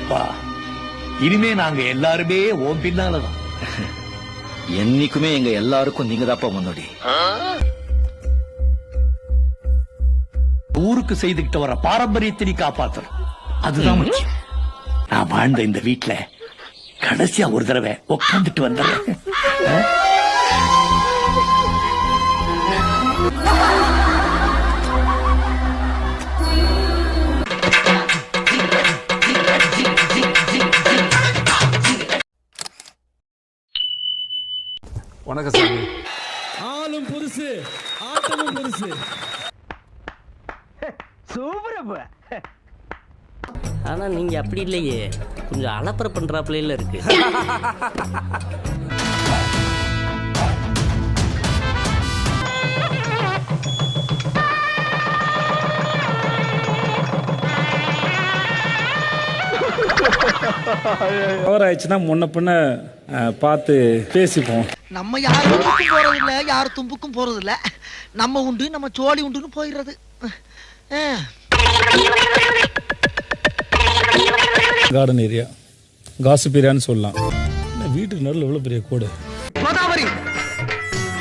அப்பா, இனிமே நாங்க எல்லாருமே உன் பின்னாலதான். என்னைக்குமே எங்க எல்லாருக்கும் நீங்க தாப்பா முன்னாடி. ஊருக்கு செய்துகிட்டு வர பாரம்பரியத்தை நீ காப்பாத்தணும், அதுதான் முக்கியம். நான் வாழ்ந்த இந்த வீட்டுல கடைசியா ஒரு தடவை உட்காந்துட்டு வந்தேன். வணக்கம் சாமி. ஆளும் புதுசு, ஆட்டமும் புதுசு. சூப்பரப்பா. ஆனா நீங்க அப்படி இல்லையே, கொஞ்சம் அலப்பற பண்றாப்ல இருக்கு. ஆயிடுச்சுன்னா முன்ன பின்ன பார்த்து பேசிப்போம். நம்ம யாரும் போறது இல்ல, யார் தும்புக்கும் போறது இல்ல. நம்ம உண்டு, நம்ம சோழி உண்டுன்னு போயிடுறது. கார்டன் ஏரியா, காசிப் ஏரியான்னு சொல்லலாம். வீட்டுக்கு நடுவில் எவ்வளவு பெரிய கோடு. கோதாவரி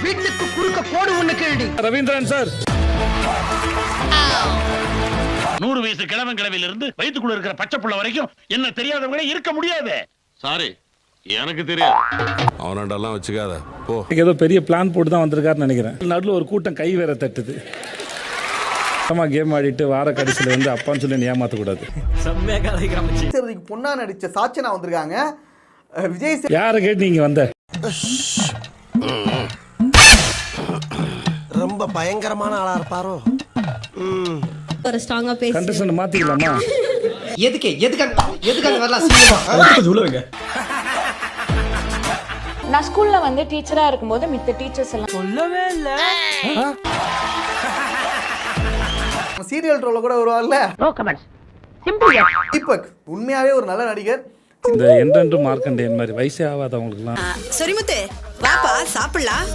வீட்டுக்கு குறுக்க கோடு ஒண்ணு கேள்வி. ரவீந்திரன் சார், 100 வயசு கிழவன் கிழவிலிருந்து வயிற்றுக்குள்ள இருக்கிற பச்சை புள்ள வரைக்கும் என்ன தெரியாதவங்களே இருக்க முடியாது. சாரி, எனக்கு தெரியும். அவனாண்டெல்லாம் வச்சுக்காத போ. ஏதோ பெரிய பிளான் போட்டு தான் வந்திருக்காருன்னு நினைக்கிறேன். நடுவில் ஒரு கூட்டம் கை வேற தட்டுது. கேம் ஆடிட்டு வார கடைசியில் வந்து அப்பான்னு சொல்லி ஏமாத்தக்கூடாது. பொண்ணா நடிச்ச சாச்சனா வந்திருக்காங்க. விஜய் யாரை கேட்டு நீங்க வந்த? ரொம்ப பயங்கரமான ஆளா இருப்பாரோ. ஒரு ஸ்ட்ராங்கா பேசி கண்டஸ்டன்ட் மாத்திக்கலாமா? எதுக்கு வரலாம் சீக்கிரமா. நான் ஸ்கூல்ல வந்து டீச்சரா இருக்கும்போது மித்த டீச்சர்ஸ் எல்லாம் சொல்லவே இல்ல. சீரியல் ரோல கூட வருவார்ல. No comments. சிம்பிள். தீபக் உண்மையாவே ஒரு நல்ல நடிகர். இந்த என்றென்று மார்க்கண்டேயன் மாதிரி வயசே ஆகாதவங்களுக்குலாம். சரிமுத்து வாப்பா சாப்பிடலாம்.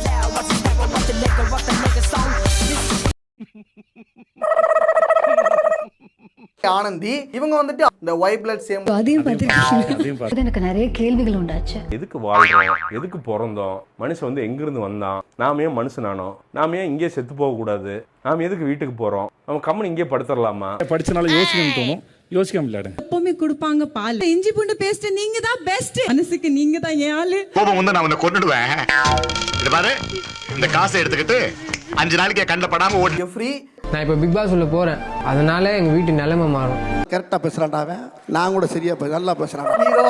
ஆனந்தி இவங்க வந்துட்டு இந்த ஒயிட் பிளட் சேம். அதையும் பார்த்து எனக்கு நிறைய கேள்விகள் உண்டாச்சு. எதுக்கு வாழ்றோம், எதுக்கு பிறந்தோம், மனுஷன் வந்து எங்கிருந்து வந்தான், நாம ஏன் மனுஷனானோ, நாம ஏன் இங்கே செத்து போக கூடாது, நாம எதுக்கு வீட்டுக்கு போறோம், நம்ம கம்மன் இங்கே படுத்துடலாமா? படிச்சனால யோசிக்கணும் தோணும், யோசிக்க முடியாது. எப்பவுமே கொடுப்பாங்க பால், இஞ்சி பூண்டு பேஸ்ட். நீங்க தான் பெஸ்ட், மனசுக்கு நீங்க தான் ஏன் ஆளு. கோபம் வந்து நான் உன்னை கொன்னுடுவேன். இது பாரு, இந்த காசை எடுத்துக்கிட்டு 5 நாளைக்கு கண்ட படாம ஓடி. ஃப்ரீ. நான் இப்போ பிக் பாஸ் உள்ள போறேன், அதனால எங்க வீட்டு நிலைமை மாறும். கரெக்டா பேசுறான்டாவே, நான் கூட சரியா நல்லா பேசுறான். ஹீரோ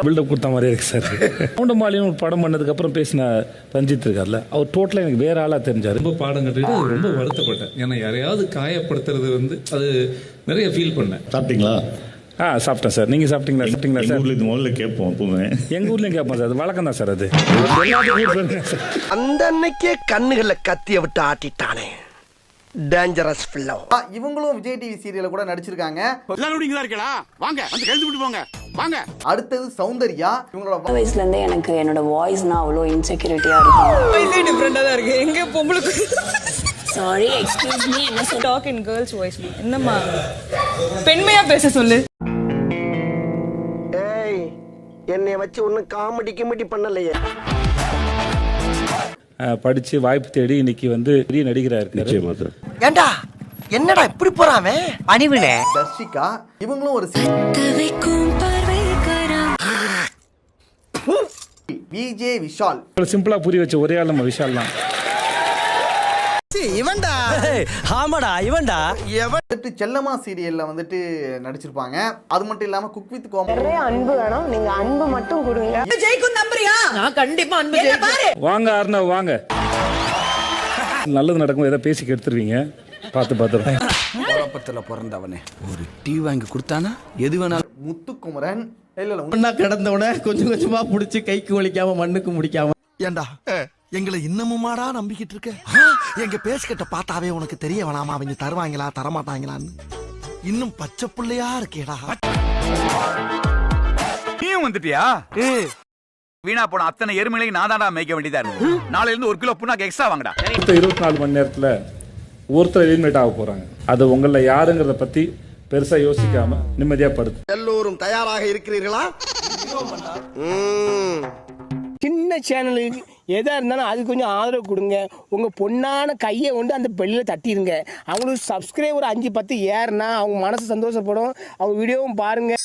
பில்டப் கொடுத்த மாதிரியே இருக்கு சார். கவுண்டமாலின்னு ஒரு படம் பண்ணதுக்கு அப்புறம் பேசின ரஞ்சித் இருக்கார்ல, அவர் டோட்டலாக எனக்கு வேற ஆளா தெரிஞ்சாரு. ரொம்ப பாடம் கட்டுட்டு ரொம்ப வருத்தப்பட்டேன். ஏன்னா யாரையாவது காயப்படுத்துறது வந்து அது நிறைய ஃபீல் பண்ணேன். சாப்பிட்டீங்களா? சாப்பிட்டேன் சார். நீங்க சாப்பிட்டீங்களா? சாப்பிட்டீங்களா சார்? ஊர்ல இது முதல்ல கேட்போம், எப்பவுமே எங்க ஊர்லயும் கேட்போம் சார். அது வழக்கம் தான் சார். அது அந்த அன்னைக்கே கண்ணுகள்ல கத்திய விட்டு ஆட்டிட்டானே, டேஞ்சரஸ் ஃபில்லோ. இவங்களும் விஜய் டிவி சீரியல்ல கூட நடிச்சிருக்காங்க. எல்லாரும் இங்க தான் இருக்கீங்களா? வாங்க வந்து கழுத்து விட்டு போங்க வாங்க. அடுத்தது சௌந்தர்யா. இவங்களோட வயசுல இருந்தே எனக்கு என்னோட வாய்ஸ்னா அவ்வளோ இன்செக்யூரிட்டியா இருக்கும். வாய்ஸே டிஃபரெண்டா தான் இருக்கு. எங்க பொம்பளுக்கு சாரி எக்ஸ்கியூஸ் மீ, என்ன சொல்ல டாக் இன் கேர்ள்ஸ் வாய்ஸ். என்னம்மா பெண்மையா பேச சொல்லு. ஏய், என்னைய வச்சு ஒன்னும் காமெடி கிமெடி பண்ணலையே. படிச்சு வாய்ப்பு தேடி இன்னைக்கு வந்து பெரிய நடிகரா இருக்காரு. ஏண்டா என்னடா இப்படி போறாமே பணிவினே. தர்ஷிகா இவங்களும் ஒரு விஜே விஷால். சிம்பிளா புரிய வச்ச ஒரே ஆள் நம்ம விஷால் தான். இவன்டா. ஆமாடா இவன்டா. வந்துட்டு செல்லம்மா சீரியல்ல வந்துட்டு நடிச்சிருப்பாங்க. அது மட்டும் இல்லாம குக் வித் கோமாளி. நிறைய அன்பு வேணும், நீங்க அன்பு மட்டும் கொடுங்க. ஜெயிக்கும் நம்புறியா? நான் கண்டிப்பா அன்பு ஜெயிக்கும். வாங்க அர்ணவ் வாங்க. நல்லது நடக்கும், ஏதோ பேசி கெடுத்துருவீங்க. பார்த்து குழப்பத்துல பிறந்தவனே ஒரு டீ வாங்கி கொடுத்தானா எது வேணாலும். முத்துக்குமரன் இல்ல ஒன்னா கிடந்தவன கொஞ்சம் கொஞ்சமா புடிச்சு கைக்கு வலிக்காம மண்ணுக்கு முடிக்காம. ஏண்டா எங்களை இன்னமுமாடா நம்பிக்கிட்டு இருக்க? எங்க பேசிக்கிட்ட பார்த்தாவே உனக்கு தெரிய வேணாமா அவங்க தருவாங்களா தரமாட்டாங்களான்னு? இன்னும் பச்சை புள்ளையா இருக்கேடா. நீயும் வந்துட்டியா? வீணா போன அத்தனை எருமைகளையும் நான் தான்டா மேய்க்க வேண்டியதா இருக்கு. நாளைல இருந்து 1 கிலோ புண்ணாக்கு எக்ஸ்ட்ரா வாங்கடா. 24 மணி நேரத்துல ஒருத்தர் எலிமினேட் ஆக போறாங்க. அது உங்கள யாருங்கிறத பத்தி பெருசா யோசிக்காம நிம்மதியா படுத்து. எல்லோரும் தயாராக இருக்கிறீர்களா? சின்ன சேனலுக்கு எதாக இருந்தாலும் அது கொஞ்சம் ஆதரவு கொடுங்க. உங்கள் பொண்ணான கையை கொண்டு அந்த பெல்லில் தட்டிடுங்க. அவங்களுக்கு சப்ஸ்கிரைபர் 5-10 ஏறுனா அவங்க மனசு சந்தோஷப்படும். அவங்க வீடியோவும் பாருங்கள்.